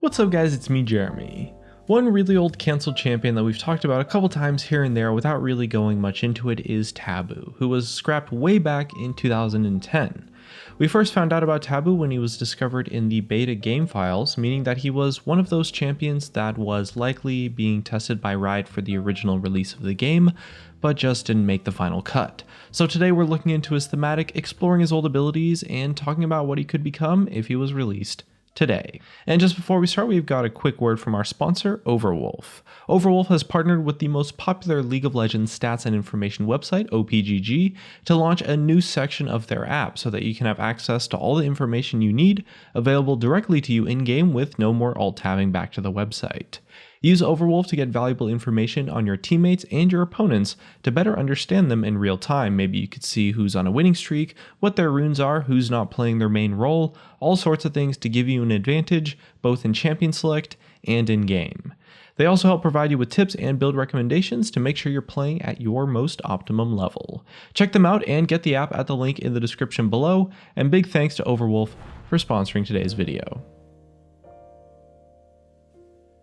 What's up guys, it's me Jeremy. One really old cancelled champion that we've talked about a couple times here and there without really going much into it is Tabu, who was scrapped way back in 2010. We first found out about Tabu when he was discovered in the beta game files, meaning that he was one of those champions that was likely being tested by Riot for the original release of the game, but just didn't make the final cut. So today we're looking into his thematic, exploring his old abilities, and talking about what he could become if he was released today. And just before we start, we've got a quick word from our sponsor, Overwolf. Overwolf has partnered with the most popular League of Legends stats and information website, OPGG, to launch a new section of their app so that you can have access to all the information you need available directly to you in-game with no more alt-tabbing back to the website. Use Overwolf to get valuable information on your teammates and your opponents to better understand them in real time. Maybe you could see who's on a winning streak, what their runes are, who's not playing their main role, all sorts of things to give you an advantage both in champion select and in game. They also help provide you with tips and build recommendations to make sure you're playing at your most optimum level. Check them out and get the app at the link in the description below, and big thanks to Overwolf for sponsoring today's video.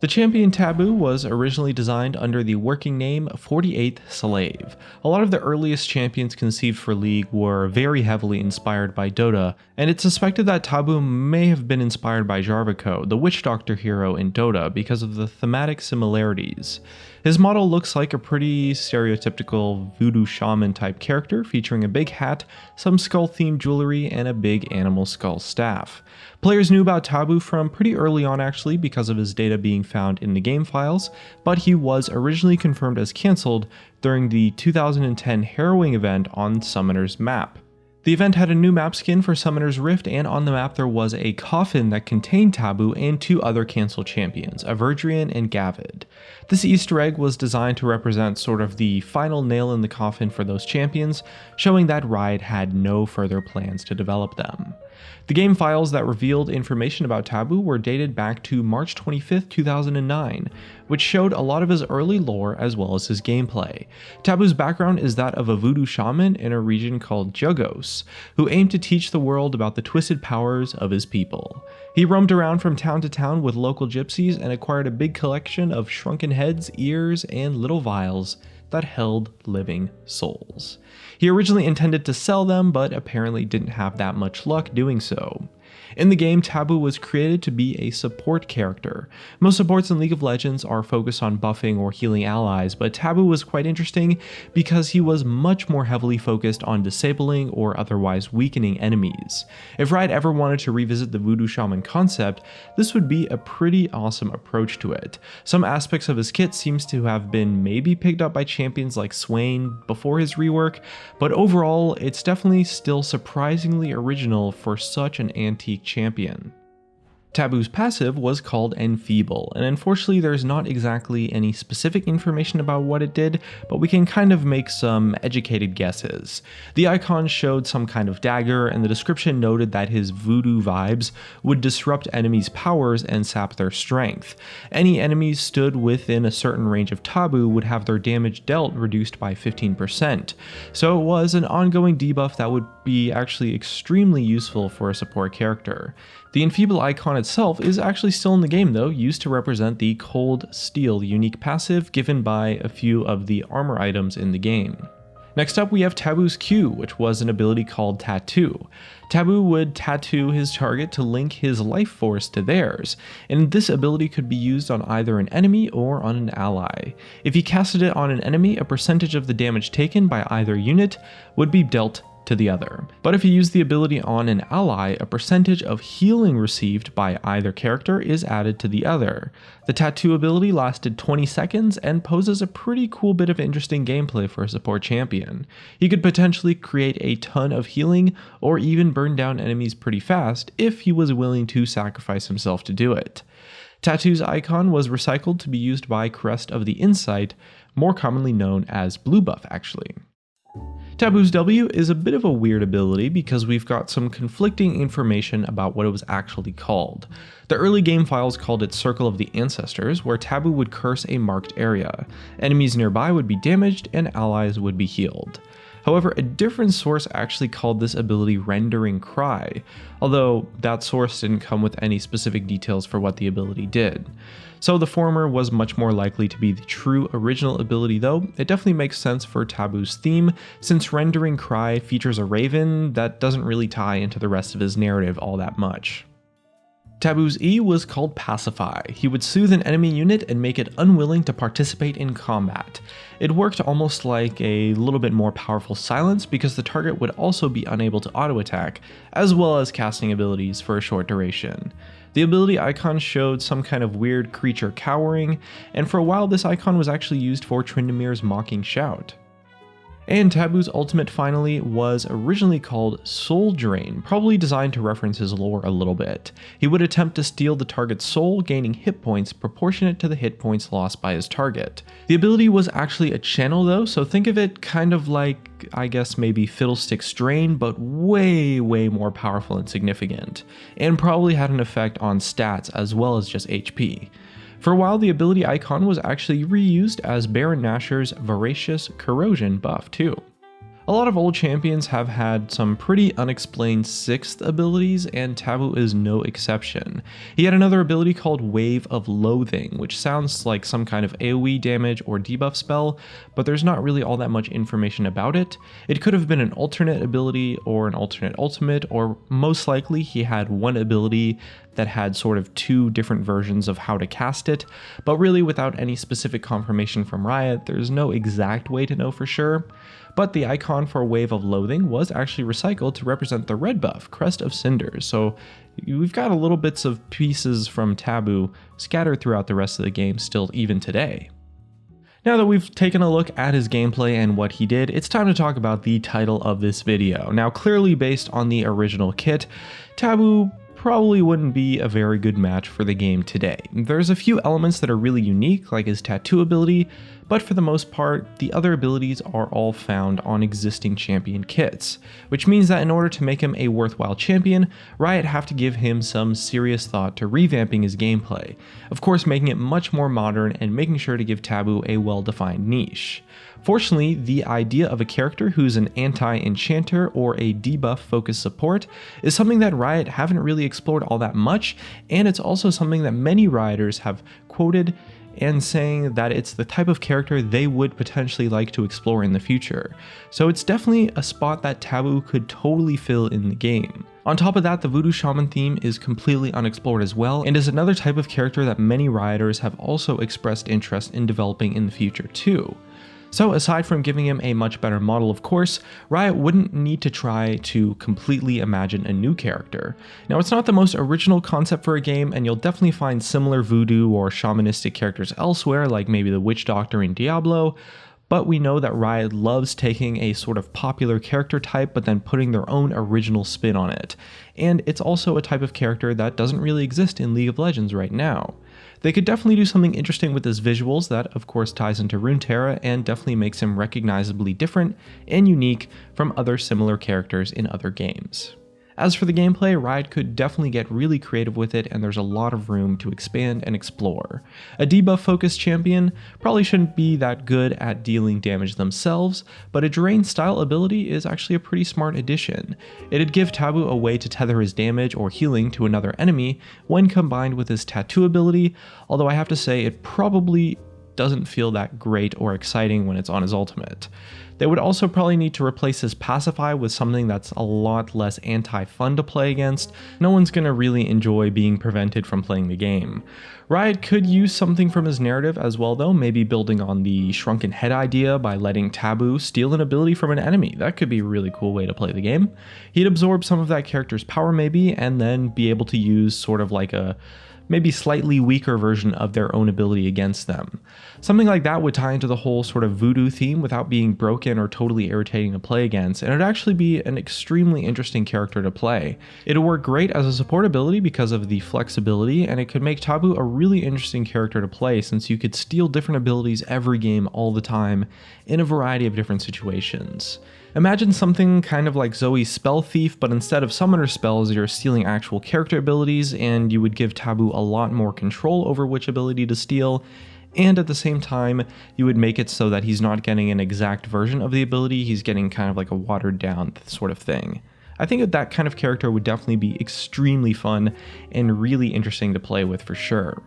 The champion Tabu was originally designed under the working name 48th Slave. A lot of the earliest champions conceived for League were very heavily inspired by Dota, and it's suspected that Tabu may have been inspired by Jarviko, the witch doctor hero in Dota, because of the thematic similarities. His model looks like a pretty stereotypical voodoo shaman type character, featuring a big hat, some skull themed jewelry, and a big animal skull staff. Players knew about Tabu from pretty early on actually because of his data being found in the game files, but he was originally confirmed as cancelled during the 2010 Harrowing event on Summoner's map. The event had a new map skin for Summoner's Rift, and on the map there was a coffin that contained Tabu and two other cancelled champions, Averdrian and Gavid. This Easter egg was designed to represent sort of the final nail in the coffin for those champions, showing that Riot had no further plans to develop them. The game files that revealed information about Tabu were dated back to March 25th, 2009, which showed a lot of his early lore as well as his gameplay. Tabu's background is that of a voodoo shaman in a region called Jogos, who aimed to teach the world about the twisted powers of his people. He roamed around from town to town with local gypsies and acquired a big collection of shrunken heads, ears, and little vials that held living souls. He originally intended to sell them, but apparently didn't have that much luck doing so. In the game, Tabu was created to be a support character. Most supports in League of Legends are focused on buffing or healing allies, but Tabu was quite interesting because he was much more heavily focused on disabling or otherwise weakening enemies. If Riot ever wanted to revisit the Voodoo Shaman concept, this would be a pretty awesome approach to it. Some aspects of his kit seems to have been maybe picked up by champions like Swain before his rework, but overall it's definitely still surprisingly original for such an antique champion. Tabu's passive was called Enfeeble, and unfortunately there's not exactly any specific information about what it did, but we can kind of make some educated guesses. The icon showed some kind of dagger, and the description noted that his voodoo vibes would disrupt enemies' powers and sap their strength. Any enemies stood within a certain range of Tabu would have their damage dealt reduced by 15%, so it was an ongoing debuff that would be actually extremely useful for a support character. The Enfeeble icon itself is actually still in the game though, used to represent the Cold Steel unique passive given by a few of the armor items in the game. Next up we have Tabu's Q, which was an ability called Tattoo. Tabu would tattoo his target to link his life force to theirs, and this ability could be used on either an enemy or on an ally. If he casted it on an enemy, a percentage of the damage taken by either unit would be dealt to the other. But if you use the ability on an ally, a percentage of healing received by either character is added to the other. The tattoo ability lasted 20 seconds and poses a pretty cool bit of interesting gameplay for a support champion. He could potentially create a ton of healing or even burn down enemies pretty fast if he was willing to sacrifice himself to do it. Tattoo's icon was recycled to be used by Crest of the Insight, more commonly known as Blue Buff actually. Tabu's W is a bit of a weird ability because we've got some conflicting information about what it was actually called. The early game files called it Circle of the Ancestors, where Tabu would curse a marked area. Enemies nearby would be damaged and allies would be healed. However, a different source actually called this ability Rendering Cry, although that source didn't come with any specific details for what the ability did. So the former was much more likely to be the true original ability, though it definitely makes sense for Tabu's theme, since Rendering Cry features a raven that doesn't really tie into the rest of his narrative all that much. Tabu's E was called Pacify. He would soothe an enemy unit and make it unwilling to participate in combat. It worked almost like a little bit more powerful silence because the target would also be unable to auto-attack, as well as casting abilities for a short duration. The ability icon showed some kind of weird creature cowering, and for a while this icon was actually used for Tryndamere's mocking shout. And Tabu's ultimate finally was originally called Soul Drain, probably designed to reference his lore a little bit. He would attempt to steal the target's soul, gaining hit points proportionate to the hit points lost by his target. The ability was actually a channel though, so think of it kind of like, I guess maybe Fiddlestick's Drain, but way more powerful and significant, and probably had an effect on stats as well as just HP. For a while, the ability icon was actually reused as Baron Nashor's Voracious Corrosion buff too. A lot of old champions have had some pretty unexplained 6th abilities, and Tabu is no exception. He had another ability called Wave of Loathing, which sounds like some kind of AoE damage or debuff spell, but there's not really all that much information about it. It could have been an alternate ability or an alternate ultimate, or most likely he had one ability that had sort of 2 different versions of how to cast it, but really without any specific confirmation from Riot, there's no exact way to know for sure. But the icon for Wave of Loathing was actually recycled to represent the red buff, Crest of Cinders, so we've got a little bits of pieces from Tabu scattered throughout the rest of the game still even today. Now that we've taken a look at his gameplay and what he did, it's time to talk about the title of this video. Now clearly based on the original kit, Tabu probably wouldn't be a very good match for the game today. There's a few elements that are really unique, like his tattoo ability, but for the most part, the other abilities are all found on existing champion kits, which means that in order to make him a worthwhile champion, Riot have to give him some serious thought to revamping his gameplay, of course making it much more modern and making sure to give Tabu a well-defined niche. Fortunately, the idea of a character who's an anti-enchanter or a debuff-focused support is something that Riot haven't really explored all that much, and it's also something that many Rioters have quoted and saying that it's the type of character they would potentially like to explore in the future. So it's definitely a spot that Tabu could totally fill in the game. On top of that, the Voodoo Shaman theme is completely unexplored as well, and is another type of character that many Rioters have also expressed interest in developing in the future too. So aside from giving him a much better model, of course, Riot wouldn't need to try to completely imagine a new character. Now it's not the most original concept for a game, and you'll definitely find similar voodoo or shamanistic characters elsewhere, like maybe the Witch Doctor in Diablo, but we know that Riot loves taking a sort of popular character type but then putting their own original spin on it. And it's also a type of character that doesn't really exist in League of Legends right now. They could definitely do something interesting with his visuals that of course ties into Runeterra and definitely makes him recognizably different and unique from other similar characters in other games. As for the gameplay, Riot could definitely get really creative with it, and there's a lot of room to expand and explore. A debuff-focused champion probably shouldn't be that good at dealing damage themselves, but a drain-style ability is actually a pretty smart addition. It'd give Tabu a way to tether his damage or healing to another enemy when combined with his tattoo ability, although I have to say it probably doesn't feel that great or exciting when it's on his ultimate. They would also probably need to replace his Pacify with something that's a lot less anti-fun to play against. No one's gonna really enjoy being prevented from playing the game. Riot could use something from his narrative as well though, maybe building on the shrunken head idea by letting Tabu steal an ability from an enemy. That could be a really cool way to play the game. He'd absorb some of that character's power maybe, and then be able to use sort of like a maybe slightly weaker version of their own ability against them. Something like that would tie into the whole sort of voodoo theme without being broken or totally irritating to play against, and it'd actually be an extremely interesting character to play. It'd work great as a support ability because of the flexibility, and it could make Tabu a really interesting character to play since you could steal different abilities every game all the time in a variety of different situations. Imagine something kind of like Zoe's Spell Thief, but instead of summoner spells, you're stealing actual character abilities, and you would give Tabu a lot more control over which ability to steal, and at the same time, you would make it so that he's not getting an exact version of the ability, he's getting kind of like a watered down sort of thing. I think that kind of character would definitely be extremely fun and really interesting to play with for sure.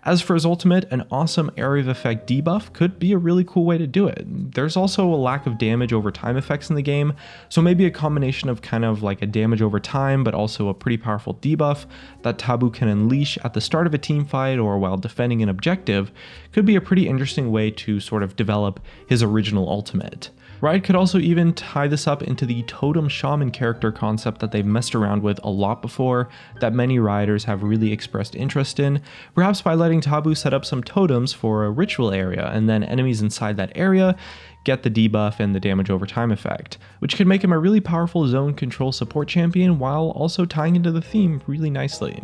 As for his ultimate, an awesome area of effect debuff could be a really cool way to do it. There's also a lack of damage over time effects in the game, so maybe a combination of kind of like a damage over time but also a pretty powerful debuff that Tabu can unleash at the start of a team fight or while defending an objective could be a pretty interesting way to sort of develop his original ultimate. Riot could also even tie this up into the totem shaman character concept that they've messed around with a lot before, that many rioters have really expressed interest in, perhaps by letting Tabu set up some totems for a ritual area, and then enemies inside that area get the debuff and the damage over time effect, which could make him a really powerful zone control support champion while also tying into the theme really nicely.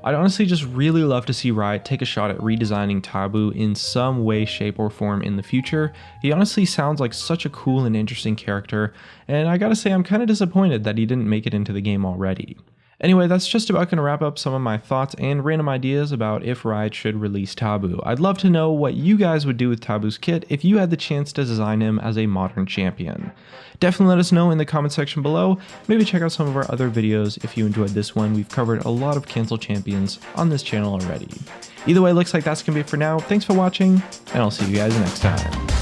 I'd honestly just really love to see Riot take a shot at redesigning Tabu in some way, shape, or form in the future. He honestly sounds like such a cool and interesting character, and I gotta say I'm kinda disappointed that he didn't make it into the game already. Anyway, that's just about going to wrap up some of my thoughts and random ideas about if Riot should release Tabu. I'd love to know what you guys would do with Tabu's kit if you had the chance to design him as a modern champion. Definitely let us know in the comment section below. Maybe check out some of our other videos if you enjoyed this one. We've covered a lot of canceled champions on this channel already. Either way, looks like that's going to be it for now. Thanks for watching, and I'll see you guys next time.